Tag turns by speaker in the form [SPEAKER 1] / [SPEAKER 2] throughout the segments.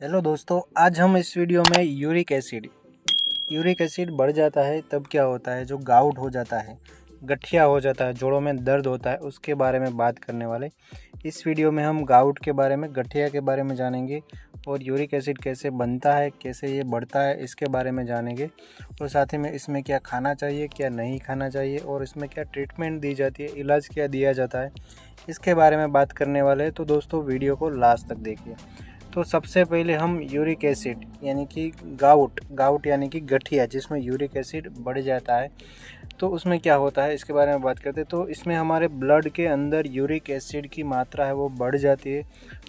[SPEAKER 1] Hello दोस्तों, आज हम इस वीडियो में यूरिक एसिड बढ़ जाता है तब क्या होता है, जो गाउट हो जाता है, गठिया हो जाता है, जोड़ों में दर्द होता है, उसके बारे में बात करने वाले। इस वीडियो में हम गाउट के बारे में, गठिया के बारे में जानेंगे और यूरिक एसिड कैसे बनता है, कैसे ये बढ़ता है, इसके बारे में जानेंगे। और साथ ही में इसमें क्या खाना चाहिए, क्या नहीं खाना चाहिए और इसमें क्या ट्रीटमेंट दी जाती है, इलाज क्या दिया जाता है, इसके बारे में बात करने वाले हैं। तो दोस्तों वीडियो को लास्ट तक देखिए। तो सबसे पहले हम यूरिक एसिड यानी कि गाउट यानी कि गठिया जिसमें यूरिक एसिड बढ़ जाता है, तो उसमें क्या होता है इसके बारे में बात करते हैं। तो इसमें हमारे ब्लड के अंदर यूरिक एसिड की मात्रा है वो बढ़ जाती है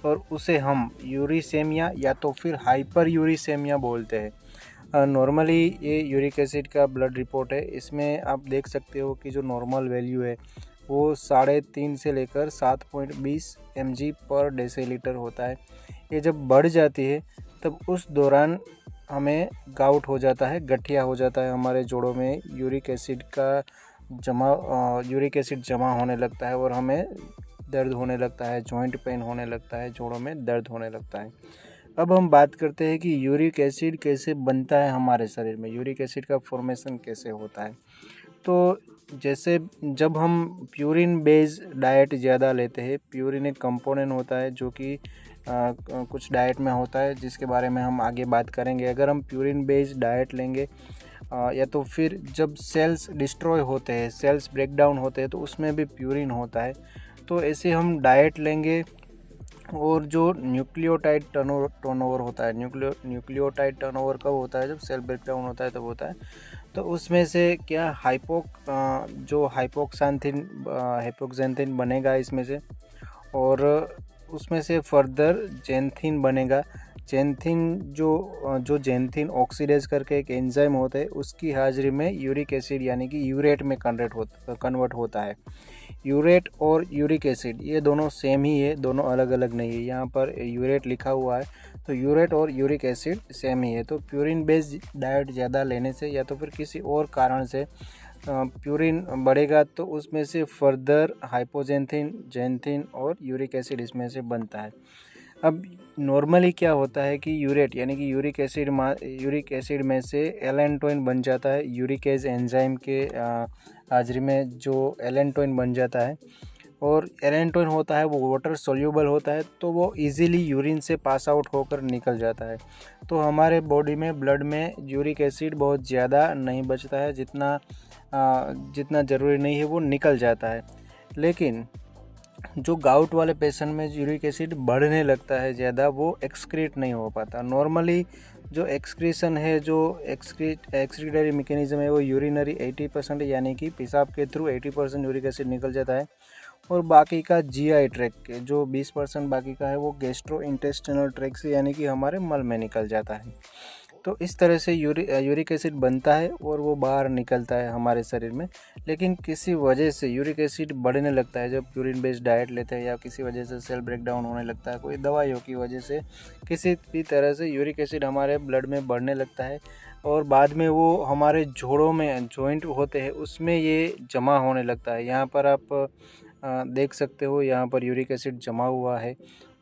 [SPEAKER 1] और उसे हम यूरिसेमिया या तो फिर हाइपर यूरिसेमिया बोलते हैं। नॉर्मली ये यूरिक एसिड का ब्लड रिपोर्ट है, इसमें आप देख सकते हो कि जो नॉर्मल वैल्यू है वो 3.5 से लेकर 7.20 mg पर डेसीलीटर होता है। ये जब बढ़ जाती है तब उस दौरान हमें गाउट हो जाता है, गठिया हो जाता है, हमारे जोड़ों में यूरिक एसिड जमा होने लगता है और हमें दर्द होने लगता है, जॉइंट पेन होने लगता है, जोड़ों में दर्द होने लगता है। अब हम बात करते हैं कि यूरिक एसिड कैसे बनता है हमारे शरीर में, यूरिक एसिड का फॉर्मेशन कैसे होता है। तो जैसे जब हम प्यूरिन बेस्ड डाइट ज़्यादा लेते हैं, प्यूरिन एक कंपोनेंट होता है जो कि कुछ डाइट में होता है जिसके बारे में हम आगे बात करेंगे। अगर हम प्यूरिन बेस्ड डाइट लेंगे या तो फिर जब सेल्स डिस्ट्रॉय होते हैं, सेल्स ब्रेक डाउन होते हैं, तो उसमें भी प्यूरिन होता है। तो ऐसे हम डाइट लेंगे और जो न्यूक्लियोटाइड टर्नओवर होता है, न्यूक्लियोटाइड टर्नओवर कब होता है, जब सेल ब्रेक डाउन होता है तब होता है। तो उसमें से क्या जो हाइपोक्सेंथिन बनेगा इसमें से, और उसमें से फर्दर जेंथिन बनेगा। जेंथिन जो जेंथिन ऑक्सीडेज करके एक एंजाइम होता है, उसकी हाजिरी में यूरिक एसिड यानी कि यूरेट में कन्वर्ट होता है। यूरेट और यूरिक एसिड ये दोनों सेम ही है, दोनों अलग अलग नहीं है। यहाँ पर यूरेट लिखा हुआ है तो यूरेट और यूरिक एसिड सेम ही है। तो प्यूरिन बेस्ड डाइट ज़्यादा लेने से या तो फिर किसी और कारण से प्यूरिन बढ़ेगा तो उसमें से फर्दर हाइपोजेंथिन, जेंथिन और यूरिक एसिड इसमें से बनता है। अब नॉर्मली क्या होता है कि यूरेट यानी कि यूरिक एसिड में से एलेंटोइन बन जाता है, यूरिकेज एंजाइम के हाजिरी में जो एलेंटोइन बन जाता है। और एलेंटोइन होता है वो वाटर सोल्यूबल होता है, तो वो इजीली यूरिन से पास आउट होकर निकल जाता है। तो हमारे बॉडी में, ब्लड में यूरिक एसिड बहुत ज़्यादा नहीं बचता है, जितना ज़रूरी नहीं है वो निकल जाता है। लेकिन जो गाउट वाले पेशेंट में यूरिक एसिड बढ़ने लगता है ज़्यादा, वो एक्सक्रीट नहीं हो पाता। नॉर्मली जो एक्सक्रीशन है, जो एक्सक्रीटरी मैकेनिज्म है, वो यूरिनरी 80% यानी कि पेशाब के थ्रू 80% यूरिक एसिड निकल जाता है और बाकी का जीआई ट्रैक के जो 20% बाकी का है वो गैस्ट्रो इंटेस्टिनल ट्रैक से यानी कि हमारे मल में निकल जाता है। तो इस तरह से यूरिक एसिड बनता है और वो बाहर निकलता है हमारे शरीर में। लेकिन किसी वजह से यूरिक एसिड बढ़ने लगता है जब यूरिन बेस्ड डाइट लेते हैं, या किसी वजह से सेल ब्रेक डाउन होने लगता है, कोई दवाइयों की वजह से किसी भी तरह से यूरिक एसिड हमारे ब्लड में बढ़ने लगता है और बाद में वो हमारे जोड़ों में, जॉइंट होते हैं उसमें ये जमा होने लगता है। यहाँ पर आप देख सकते हो, यहाँ पर यूरिक एसिड जमा हुआ है।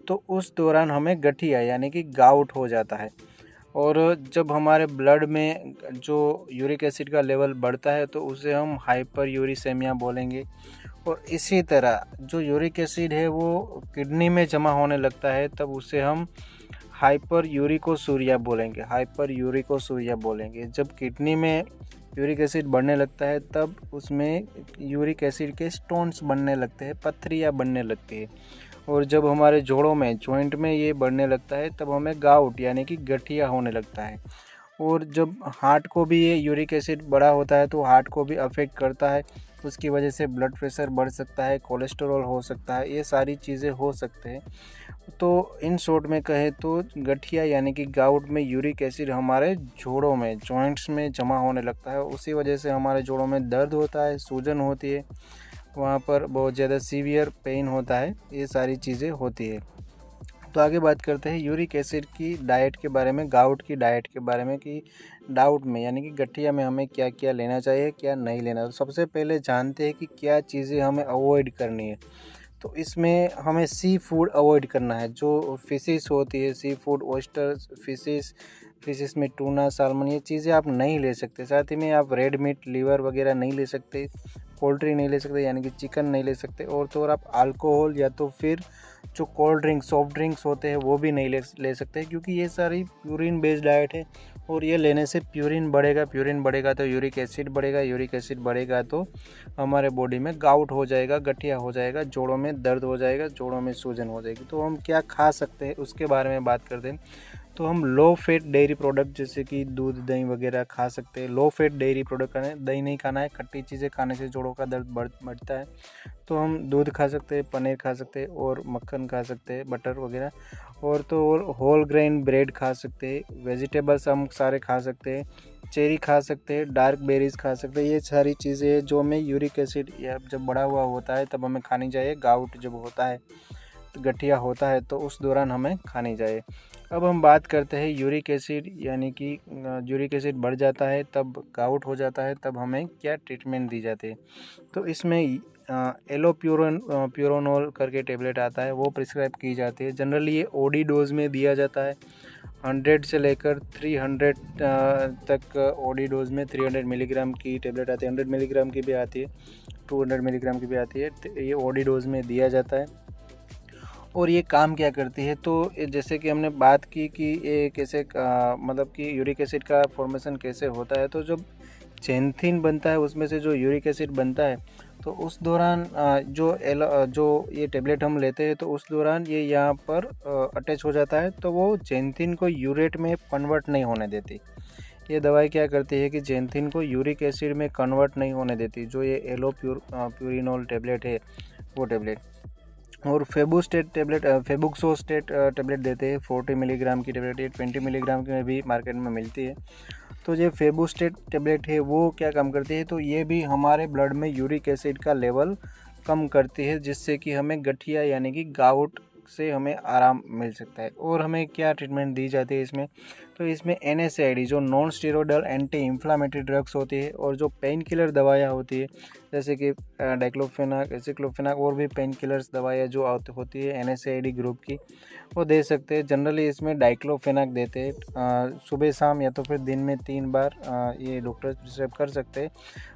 [SPEAKER 1] तो उस दौरान हमें गठिया यानी कि गाउट हो जाता है। और जब हमारे ब्लड में जो यूरिक एसिड का लेवल बढ़ता है तो उसे हम हाइपर यूरिसेमिया बोलेंगे। और इसी तरह जो यूरिक एसिड है वो किडनी में जमा होने लगता है, तब उसे हम हाइपर यूरिकोसूरिया बोलेंगे। जब किडनी में यूरिक एसिड बढ़ने लगता है तब उसमें यूरिक एसिड के स्टोन्स बनने लगते हैं, पथरियाँ बनने लगती है। और जब हमारे जोड़ों में, जॉइंट में ये बढ़ने लगता है तब हमें गाउट यानी कि गठिया होने लगता है। और जब हार्ट को भी ये यूरिक एसिड बढ़ा होता है तो हार्ट को भी अफेक्ट करता है, उसकी वजह से ब्लड प्रेशर बढ़ सकता है, कोलेस्ट्रॉल हो सकता है, ये सारी चीज़ें हो सकते हैं। तो इन शॉर्ट में कहें तो गठिया यानी कि गाउट में यूरिक एसिड हमारे जोड़ों में, जॉइंट्स में जमा होने लगता है। उसी वजह से हमारे जोड़ों में दर्द होता है, सूजन होती है, वहाँ पर बहुत ज़्यादा सीवियर पेन होता है, ये सारी चीज़ें होती है। तो आगे बात करते हैं यूरिक एसिड की डाइट के बारे में, गाउट की डाइट के बारे में कि डाउट में यानी कि गठिया में हमें क्या क्या लेना चाहिए, क्या नहीं लेना। तो सबसे पहले जानते हैं कि क्या चीज़ें हमें अवॉइड करनी है। तो इसमें हमें सी फूड अवॉइड करना है। जो फिशेस होती है, सी फूड, ऑयस्टर्स, फिशेस में टूना, सालमन, ये चीज़ें आप नहीं ले सकते। साथ ही में आप रेड मीट, लीवर वगैरह नहीं ले सकते, पोल्ट्री नहीं ले सकते यानी कि चिकन नहीं ले सकते, और तो और आप अल्कोहल या तो फिर जो कोल्ड ड्रिंक्स, सॉफ्ट ड्रिंक्स होते हैं वो भी नहीं ले सकते, क्योंकि ये सारी प्यूरिन बेस्ड डाइट है और ये लेने से प्यूरिन बढ़ेगा तो यूरिक एसिड बढ़ेगा, यूरिक एसिड बढ़ेगा तो हमारे बॉडी में गाउट हो जाएगा, गठिया हो जाएगा, जोड़ों में दर्द हो जाएगा, जोड़ों में सूजन हो जाएगी। तो हम क्या खा सकते हैं उसके बारे में बात करते हैं। तो हम लो फैट डेयरी प्रोडक्ट जैसे कि दूध, दही वगैरह खा सकते हैं। लो फैट डेयरी प्रोडक्ट खाना है, दही नहीं खाना है, खट्टी चीज़ें खाने से जोड़ों का दर्द बढ़ता है। तो हम दूध खा सकते हैं, पनीर खा सकते हैं और मक्खन खा सकते हैं, बटर वगैरह, और तो और होल ग्रेन ब्रेड खा सकते हैं, वेजिटेबल्स हम सारे खा सकते हैं, चेरी खा सकते हैं, डार्क बेरीज खा सकते हैं। ये सारी चीज़ें जो हमें यूरिक एसिड या जब बढ़ा हुआ होता है तब हमें खानी चाहिए। गाउट जब होता है, गठिया होता है, तो उस दौरान हमें खानी चाहिए। अब हम बात करते हैं यूरिक एसिड, यानी कि यूरिक एसिड बढ़ जाता है, तब गाउट हो जाता है, तब हमें क्या ट्रीटमेंट दी जाती है। तो इसमें प्यूरोनोल करके टेबलेट आता है, वो प्रिस्क्राइब की जाती है। जनरली ये ओडी डोज में दिया जाता है। 100 से लेकर 300 तक ओडी डोज में 300 मिलीग्राम की टेबलेट आती है, 100 मिलीग्राम की भी आती है, 200 मिलीग्राम की भी आती है। ये ओडी डोज में दिया जाता है। और ये काम क्या करती है, तो जैसे कि हमने बात की कि ये कैसे मतलब कि यूरिक एसिड का फॉर्मेशन कैसे होता है। तो जब जेंथिन बनता है उसमें से जो यूरिक एसिड बनता है, तो उस दौरान जो ये टेबलेट हम लेते हैं तो उस दौरान ये यहाँ पर अटैच हो जाता है, तो वो जेंथिन को यूरेट में कन्वर्ट नहीं होने देती। ये दवाई क्या करती है कि जेंथिन को यूरिक एसिड में कन्वर्ट नहीं होने देती, जो ये प्यूरिनोल टेबलेट है वो टेबलेट। और फेबुक्सोस्टेट टेबलेट देते हैं, 40 मिलीग्राम की टेबलेट, ये 20 मिलीग्राम की में भी मार्केट में मिलती है। तो ये फेबुस्टेट टेबलेट है वो क्या काम करती है, तो ये भी हमारे ब्लड में यूरिक एसिड का लेवल कम करती है, जिससे कि हमें गठिया यानी कि गाउट से हमें आराम मिल सकता है। और हमें क्या ट्रीटमेंट दी जाती है इसमें, तो इसमें NSAID जो non steroidal anti inflammatory drugs होती है, और जो पेन किलर दवाइयाँ होती है जैसे कि डाइक्लोफेनाक, एसिक्लोफेनाक, और भी पेन किलर्स दवाइयाँ जो होती है NSAID ग्रुप की, वो दे सकते हैं। जनरली इसमें डाइक्लोफेनाक देते हैं सुबह शाम या तो फिर दिन में 3 बार, ये डॉक्टर प्रिस्क्राइब कर सकते हैं।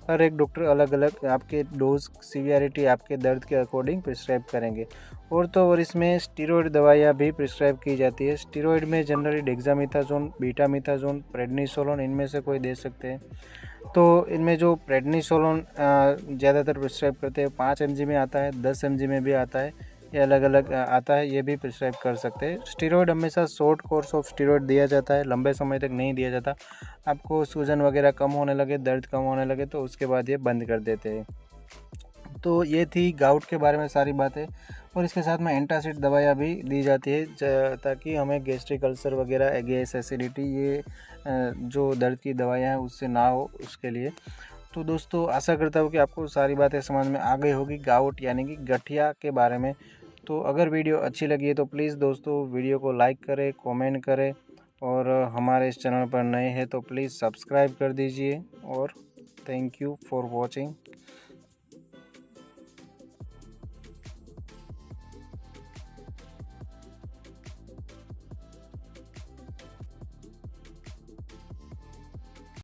[SPEAKER 1] हर एक डॉक्टर अलग अलग आपके डोज सीवियरिटी आपके दर्द के अकॉर्डिंग प्रिस्क्राइब करेंगे। और इसमें स्टीरॉयड दवाइयाँ भी प्रिस्क्राइब की जाती है। स्टीरॉयड में जनरली डेक्सामेथासोन, बीटामेथासोन, प्रेडनिसोलोन, इनमें से कोई दे सकते हैं। तो इनमें जो प्रेडनिसोलोन ज़्यादातर प्रिस्क्राइब करते हैं, 5 mg में आता है, 10 mg में भी आता है, ये अलग अलग आता है, ये भी प्रिस्क्राइब कर सकते हैं। स्टीरॉयड हमेशा शॉर्ट कोर्स ऑफ स्टीरॉयड दिया जाता है, लंबे समय तक नहीं दिया जाता। आपको सूजन वगैरह कम होने लगे, दर्द कम होने लगे, तो उसके बाद ये बंद कर देते हैं। तो ये थी गाउट के बारे में सारी बातें। और इसके साथ में एंटासिड दवाइयाँ भी दी जाती है ताकि हमें गैस्ट्रिक अल्सर वगैरह, गैस, एसिडिटी, ये जो दर्द की दवाइयाँ हैं उससे ना हो, उसके लिए। तो दोस्तों आशा करता हूँ कि आपको सारी बातें समझ में आ गई होगी गाउट यानी कि गठिया के बारे में। तो अगर वीडियो अच्छी लगी है तो प्लीज़ दोस्तों वीडियो को लाइक करें, कमेंट करें, और हमारे इस चैनल पर नए हैं तो प्लीज़ सब्सक्राइब कर दीजिए। और थैंक यू फॉर वॉचिंग।